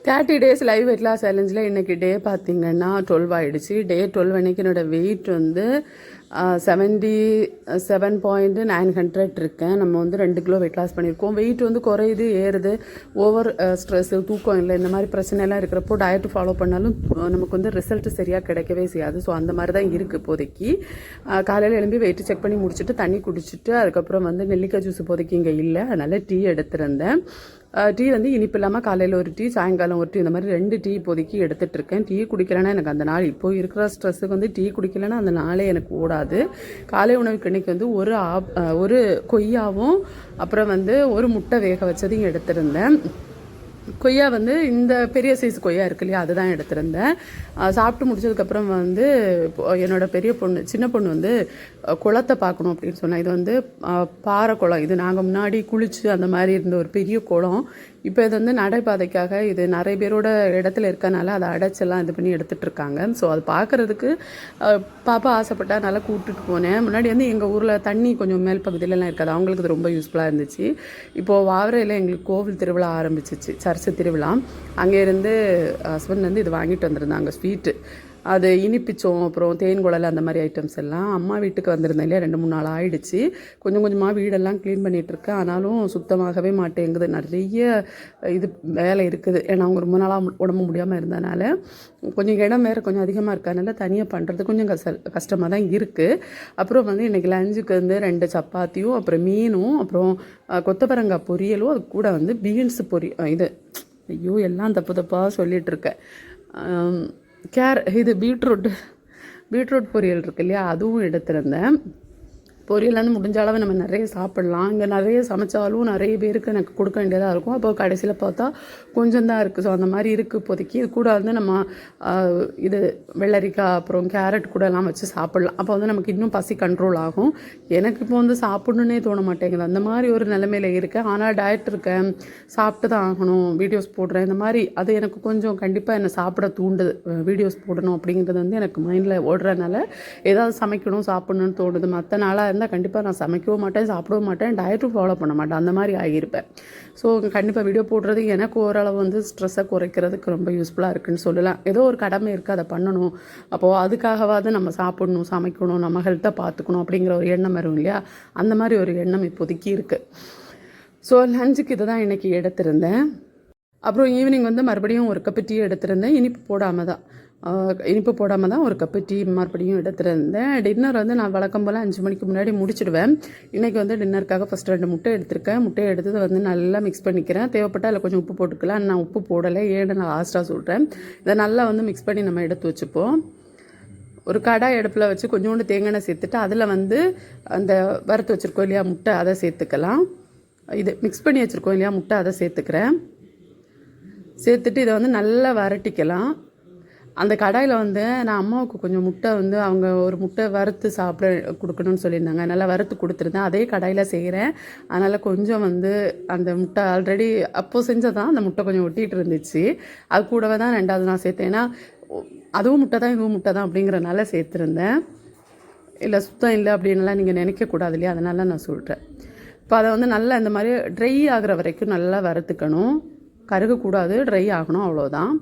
30 days live weight loss சேலஞ்சில் இன்றைக்கி டே பார்த்திங்கன்னா 12 ஆகிடுச்சு. டே 12 அன்றைக்கி என்னோடய வெயிட் வந்து 77.900 இருக்கேன். நம்ம வந்து 2 கிலோ வெயிட் லாஸ் பண்ணியிருக்கோம். வெயிட் வந்து குறையுது, ஏறுது, ஓவர் ஸ்ட்ரெஸ்ஸு, தூக்கம் இல்லை, இந்த மாதிரி பிரச்சனைலாம் இருக்கிறப்போ டயட்டு ஃபாலோ பண்ணாலும் நமக்கு வந்து ரிசல்ட் சரியாக கிடைக்கவே செய்யாது. ஸோ அந்த மாதிரி தான் இருக்குது இப்போதைக்கு. காலையில் எழும்பி வெயிட் செக் பண்ணி முடிச்சுட்டு தண்ணி குடிச்சிட்டு அதுக்கப்புறம் வந்து நெல்லிக்காய் ஜூஸ் இப்போதைக்கு இங்கே இல்லை, அதனால் டீ எடுத்துருந்தேன். டீ வந்து இனிப்பு இல்லாமல் காலையில் ஒரு டீ, சாயங்காலம் ஒரு டீ, இந்த மாதிரி 2 டீ இப்போதைக்கு எடுத்துகிட்டு இருக்கேன். டீ குடிக்கலைன்னா எனக்கு அந்த நாள் இப்போ இருக்கிற ஸ்ட்ரெஸ்ஸுக்கு வந்து டீ குடிக்கலைன்னா அந்த நாளே எனக்கு ஓடாது. காலை உணவுக்கு இன்றைக்கி வந்து ஒரு கொய்யாவும் அப்புறம் வந்து ஒரு முட்டை வேக வச்சதையும் எடுத்திருந்தேன். கொய்யா வந்து இந்த பெரிய சைஸ் கொய்யா இருக்கு இல்லையா, அதுதான் எடுத்திருந்தேன். சாப்பிட்டு முடிச்சதுக்கப்புறம் வந்து என்னோடய பெரிய பொண்ணு, சின்ன பொண்ணு வந்து குளத்தை பார்க்கணும் அப்படின்னு சொன்னேன். இது வந்து பாறை குளம். இது நாங்கள் முன்னாடி குளிச்சு அந்த மாதிரி இருந்த ஒரு பெரிய குளம். இப்போ இது வந்து நடைபாதைக்காக இது நிறைய பேரோட இடத்துல இருக்கனால அதை அடைச்செல்லாம் இது பண்ணி எடுத்துகிட்டு இருக்காங்க. ஸோ அது பார்க்குறதுக்கு பாப்பா ஆசைப்பட்டா நல்லா கூப்பிட்டுட்டு போனேன். முன்னாடி வந்து எங்கள் ஊரில் தண்ணி கொஞ்சம் மேல் பகுதியிலலாம் இருக்காது, அவங்களுக்கு இது ரொம்ப யூஸ்ஃபுல்லாக இருந்துச்சு. இப்போது வாவரையில் எங்களுக்கு கோவில் திருவிழா ஆரம்பிச்சிச்சு, சர்ச்சு திருவிழா. அங்கேருந்து ஹஸ்பண்ட் வந்து இது வாங்கிட்டு வந்திருந்தாங்க, ஸ்வீட்டு. அது இனிப்பிச்சோம், அப்புறம் தேன் குழல், அந்த மாதிரி ஐட்டம்ஸ் எல்லாம். அம்மா வீட்டுக்கு வந்திருந்தேன் இல்லையா, 2-3 நாள் ஆகிடுச்சு. கொஞ்சம் கொஞ்சமாக வீடெல்லாம் க்ளீன் பண்ணிகிட்ருக்கேன். ஆனாலும் சுத்தமாகவே மாட்டேங்குது, நிறைய இது வேலை இருக்குது. ஏன்னா அவங்க ரொம்ப நாளாக உடம்பு முடியாமல் இருந்தனால கொஞ்சம் இடம் வேறு கொஞ்சம் அதிகமாக இருக்கனால தனியாக பண்ணுறது கொஞ்சம் கஷ்டமாக தான் இருக்குது. அப்புறம் வந்து இன்றைக்கி லஞ்சுக்கு வந்து 2 சப்பாத்தியும், அப்புறம் மீனும், அப்புறம் கொத்தவரங்காய் பொரியலும், அது கூட வந்து பீன்ஸு இது ஐயோ எல்லாம் தப்பாக சொல்லிகிட்ருக்கேன். இது பீட்ரூட் பொரியல் இருக்கு இல்லையா, அதுவும் எடுத்திருந்தேன். பொரியல் வந்து முடிஞ்ச அளவு நம்ம நிறைய சாப்பிட்லாம். இங்கே நிறைய சமைச்சாலும் நிறைய பேருக்கு எனக்கு கொடுக்க வேண்டியதாக இருக்கும். அப்போ கடைசியில் பார்த்தா கொஞ்சம் தான் இருக்குது. ஸோ அந்த மாதிரி இருக்குது இப்போதைக்கு. இது கூட வந்து நம்ம இது வெள்ளரிக்காய், அப்புறம் கேரட் கூட எல்லாம் வச்சு சாப்பிட்லாம். அப்போ வந்து நமக்கு இன்னும் பசி கண்ட்ரோல் ஆகும். எனக்கு இப்போ வந்து சாப்பிட்ணுன்னே தோண மாட்டேங்குது, அந்த மாதிரி ஒரு நிலைமையில் இருக்கேன். ஆனால் டயட் இருக்கேன், சாப்பிட்டு தான் ஆகணும், வீடியோஸ் போடுறேன், இந்த மாதிரி அது எனக்கு கொஞ்சம் கண்டிப்பாக என்னை சாப்பிட தூண்டுது. வீடியோஸ் போடணும் அப்படிங்கிறது வந்து எனக்கு மைண்டில் ஓடுறதுனால ஏதாவது சமைக்கணும், சாப்பிட்ணுன்னு தோணுது. மற்ற நாளாக இருந்தால் கண்டிப்பாக நான் சமைக்கவும் மாட்டேன், சாப்பிடவும் மாட்டேன், டயட்டும் ஃபாலோ பண்ண மாட்டேன், அந்த மாதிரி ஆகியிருப்பேன். ஸோ கண்டிப்பாக வீடியோ போடுறது எனக்கு ஓரளவு வந்து ஸ்ட்ரெஸ்ஸை குறைக்கிறதுக்கு ரொம்ப யூஸ்ஃபுல்லாக இருக்குதுன்னு சொல்லலாம். ஏதோ ஒரு கடமை இருக்குது, அதை பண்ணணும். அப்போது அதுக்காகவாது நம்ம சாப்பிடணும், சமைக்கணும், நம்ம ஹெல்த்தை பார்த்துக்கணும் அப்படிங்கிற ஒரு எண்ணம் வரும் இல்லையா, அந்த மாதிரி ஒரு எண்ணம் இப்போதைக்கு இருக்குது. ஸோ லஞ்சுக்கு இதை தான் இன்றைக்கி எடுத்திருந்தேன். அப்புறம் ஈவினிங் வந்து மறுபடியும் ஒரு கப்பு டீ எடுத்திருந்தேன். இனிப்பு போடாமல் தான் ஒரு கப்பு டீ மறுபடியும் எடுத்துருந்தேன். டின்னர் வந்து நான் வழக்கம் போல் 5 மணிக்கு முன்னாடி முடிச்சிடுவேன். இன்றைக்கி வந்து டின்னருக்காக ஃபஸ்ட் 2 முட்டை எடுத்திருக்கேன். முட்டையை எடுத்து வந்து நல்லா மிக்ஸ் பண்ணிக்கிறேன். தேவைப்பட்டால் அதில் கொஞ்சம் உப்பு போட்டுக்கலாம். நான் உப்பு போடலை, ஏன்னு நான் லாஸ்ட்டாக சொல்கிறேன். இதை நல்லா வந்து மிக்ஸ் பண்ணி நம்ம எடுத்து வச்சுப்போம். ஒரு கடாய் அடுப்பில் வச்சு கொஞ்சோண்டு தேங்காய் எண்ணெய் சேர்த்துட்டு அதில் வந்து அந்த வறுத்து வச்சுருக்கோம் இல்லையா முட்டை, அதை சேர்த்துக்கலாம். இது மிக்ஸ் பண்ணி வச்சுருக்கோம் இல்லையா முட்டை, அதை சேர்த்துட்டு இதை வந்து நல்லா வரட்டிக்கலாம். அந்த கடாயில் வந்து நான் அம்மாவுக்கு கொஞ்சம் முட்டை வந்து அவங்க ஒரு முட்டை வறுத்து சாப்பிட கொடுக்கணும்னு சொல்லியிருந்தாங்க, அதனால் வறுத்து கொடுத்துருந்தேன். அதே கடாயில் செய்கிறேன். அதனால் கொஞ்சம் வந்து அந்த முட்டை ஆல்ரெடி அப்போது செஞ்சதான் அந்த முட்டை கொஞ்சம் ஒட்டிகிட்டு இருந்துச்சு. அது கூடவே தான் 2வது நான் சேர்த்தேன். ஏன்னா அதுவும் முட்டை தான் இதுவும் முட்டை தான் அப்படிங்கிறனால சேர்த்துருந்தேன். இல்லை சுத்தம் இல்லை அப்படின்லாம் நீங்கள் நினைக்கக்கூடாது இல்லையா, அதனால நான் சொல்கிறேன். இப்போ அதை வந்து நல்லா இந்த மாதிரி ட்ரை ஆகிற வரைக்கும் நல்லா வறுத்துக்கணும், கருகக்கூடாது, ட்ரை ஆகணும், அவ்வளோதான்.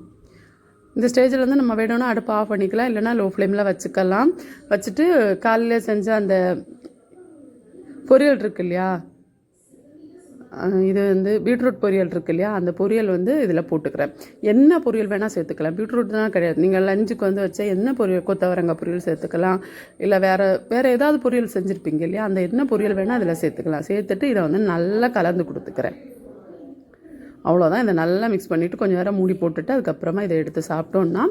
இந்த ஸ்டேஜில் வந்து நம்ம வேணும்னா அடுப்பு ஆஃப் பண்ணிக்கலாம், இல்லைனா லோ ஃப்ளேமில் வச்சுக்கலாம். வச்சுட்டு காலையில் செஞ்ச அந்த பொரியல் இருக்கு இல்லையா, இது வந்து பீட்ரூட் பொரியல் இருக்கு இல்லையா, அந்த பொரியல் வந்து இதில் போட்டுக்கிறேன். என்ன பொரியல் வேணால் சேர்த்துக்கலாம், பீட்ரூட் தான் கிடையாது. நீங்கள் லஞ்சுக்கு வந்து வச்சா என்ன பொரியல், கொத்தவரங்காய் பொரியல் சேர்த்துக்கலாம், இல்லை வேறு ஏதாவது பொரியல் செஞ்சுருப்பீங்க இல்லையா, அந்த என்ன பொரியல் வேணால் அதில் சேர்த்துக்கலாம். சேர்த்துட்டு இதை வந்து நல்லா கலந்து கொடுத்துக்கிறேன். அவ்வளோதான். இதை நல்லா மிக்ஸ் பண்ணிவிட்டு கொஞ்சம் நேரம் மூடி போட்டுட்டு அதுக்கப்புறமா இதை எடுத்து சாப்பிட்டோன்னா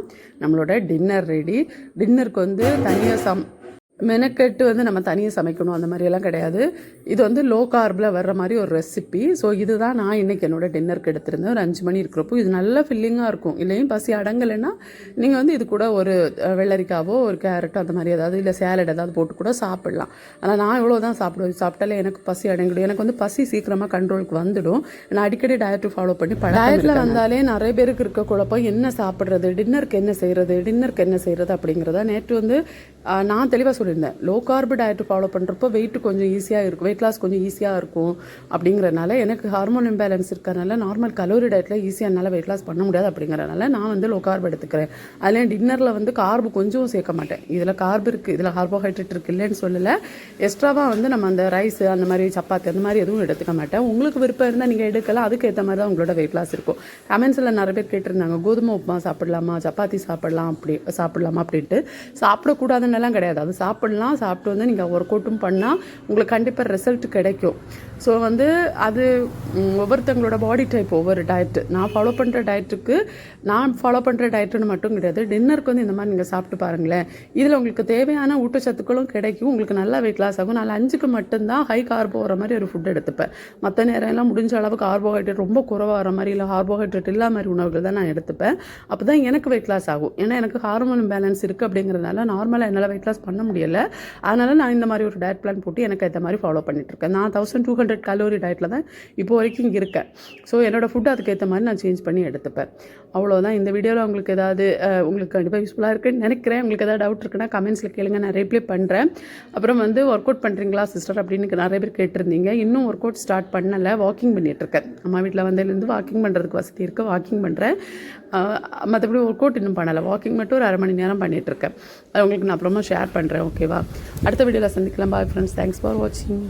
நம்மளோட டின்னர் ரெடி. டின்னருக்கு வந்து தனியாக மெனக்கெட்டு வந்து நம்ம தனியாக சமைக்கணும் அந்த மாதிரியெல்லாம் கிடையாது. இது வந்து லோ கார்பில் வர்ற மாதிரி ஒரு ரெசிபி. ஸோ இதுதான் நான் இன்றைக்கி என்னோடய டின்னருக்கு எடுத்திருந்தேன். ஒரு 5 மணி இருக்கிறப்போ இது நல்லா ஃபில்லிங்காக இருக்கும். இல்லையும் பசி அடங்கலைன்னா நீங்கள் வந்து இது கூட ஒரு வெள்ளரிக்காவோ ஒரு கேரட்டோ அந்த மாதிரி ஏதாவது, இல்லை சேலட் ஏதாவது போட்டு கூட சாப்பிட்லாம். ஆனால் நான் இவ்வளோ தான் சாப்பிட்டாலே எனக்கு பசி அடங்கிடும். எனக்கு வந்து பசி சீக்கிரமாக கண்ட்ரோலுக்கு வந்துடும். நான் அடிக்கடி டயட்டு ஃபாலோ பண்ணி டயட்டில் வந்தாலே நிறைய பேருக்கு இருக்க குழப்பம், என்ன சாப்பிட்றது, டின்னருக்கு என்ன செய்கிறது அப்படிங்கிறத நேற்று வந்து நான் தெளிவாக சொல்லியிருந்தேன், லோ கார்பு டயட் ஃபாலோ பண்ணுறப்போ வெயிட் கொஞ்சம் ஈஸியாக இருக்கும், வெயிட் லாஸ் கொஞ்சம் ஈஸியாக இருக்கும் அப்படிங்கிறனால, எனக்கு ஹார்மோன் இம்பேலன்ஸ் இருக்கிறனால நார்மல் கலோரி டயட்டில் ஈஸியாக என்னால் வெயிட் லாஸ் பண்ண முடியாது அப்படிங்கிறனால நான் வந்து லோ கார்பு எடுத்துக்கிறேன். அதில் டின்னரில் வந்து கார்பு கொஞ்சம் சேர்க்க மாட்டேன். இதில் கார்பு இருக்குது, இதில் கார்போஹைட்ரேட் இருக்குது இல்லைன்னு சொல்லலை. எக்ஸ்ட்ராவாக வந்து நம்ம அந்த ரைஸ் அந்த மாதிரி சப்பாத்தி அந்த மாதிரி எதுவும் எடுத்துக்க மாட்டேன். உங்களுக்கு விருப்பம் இருந்தால் நீங்கள் எடுக்கலாம், அதுக்கு ஏற்ற மாதிரி தான் உங்களோட வெயிட் லாஸ் இருக்கும். கமெண்ட்ஸில் நிறைய பேர் கேட்டிருந்தாங்க, கோதுமை உப்புமா சாப்பிடலாமா, சப்பாத்தி சாப்பிடலாமா அப்படின்ட்டு. சாப்பிடக்கூடாதுன்னெல்லாம் கிடையாது, அது சாப்பிடலாம். சாப்பிட்டு வந்து நீங்கள் ஒர்க் அவுட்டும் பண்ணால் உங்களுக்கு கண்டிப்பாக ரிசல்ட் கிடைக்கும். ஸோ வந்து அது ஒவ்வொருத்தங்களோட பாடி டைப், ஒவ்வொரு டயட்டு. நான் ஃபாலோ பண்ணுற டயட்டுன்னு மட்டும் கிடையாது, டின்னருக்கு வந்து இந்த மாதிரி நீங்கள் சாப்பிட்டு பாருங்களேன். இதில் உங்களுக்கு தேவையான ஊட்டச்சத்துக்களும் கிடைக்கும், உங்களுக்கு நல்லா வெயிட் லாஸ் ஆகும். நான் லஞ்சுக்கு மட்டும்தான் ஹை கார்போ வர மாதிரி ஒரு ஃபுட் எடுத்துப்பேன். மற்ற நேரம் எல்லாம் முடிஞ்ச அளவு கார்போஹைட்ரேட் ரொம்ப குறைவாக வர மாதிரி, இல்லை கார்போஹைட்ரேட் இல்லாத மாதிரி உணவுகள் தான் நான் எடுத்துப்பேன். அப்போ தான் எனக்கு வெயிட் லாஸ் ஆகும். ஏன்னா எனக்கு ஹார்மோன் பேலன்ஸ் இருக்குது அப்படிங்கிறதுனால நார்மலாக என்னால் வெயிட் லாஸ் பண்ண முடியலை. அதனால் நான் இந்த மாதிரி ஒரு டயட் பிளான் போட்டு எனக்கு ஏற்ற மாதிரி ஃபாலோ பண்ணிட்டுருக்கேன். நான் 1200 கலோரி டயட்டில் தான் இப்போ வரைக்கும் இருக்கேன். ஸோ என்னோடய ஃபுட் அதுக்கேற்ற மாதிரி நான் சேஞ்ச் பண்ணி எடுத்துப்பேன். அவ்வளோதான். இந்த வீடியோவில் உங்களுக்கு ஏதாவது உங்களுக்கு கண்டிப்பாக யூஸ்ஃபுல்லாக இருக்குன்னு நினைக்கிறேன். உங்களுக்கு ஏதாவது டவுட் இருக்குன்னா கமெண்ட்ஸில் கேளுங்க, நான் ரிப்ளை பண்ணுறேன். அப்புறம் வந்து ஒர்க் அவுட் பண்ணுறீங்களா சிஸ்டர் அப்படின்னு நிறைய பேர் கேட்டிருந்தீங்க. இன்னும் ஒர்க் அவுட் ஸ்டார்ட் பண்ணலை, வாக்கிங் பண்ணிகிட்ருக்கேன். அம்மா வீட்டில் வந்ததுலேருந்து வாக்கிங் பண்ணுறதுக்கு வசதி இருக்குது, வாக்கிங் பண்ணுறேன். மற்றபடி ஒர்க் அவுட் இன்னும் பண்ணலை, வாக்கிங் மட்டும் ஒரு 1/2 மணி நேரம் பண்ணிகிட்ருக்கேன். அது உங்களுக்கு நான் அப்புறமா ஷேர் பண்ணுறேன். ஓகேவா? அடுத்த வீடியோவில் சந்திக்கலாம். பாய் ஃப்ரெண்ட்ஸ், தேங்க்ஸ் ஃபார் வாட்சிங்.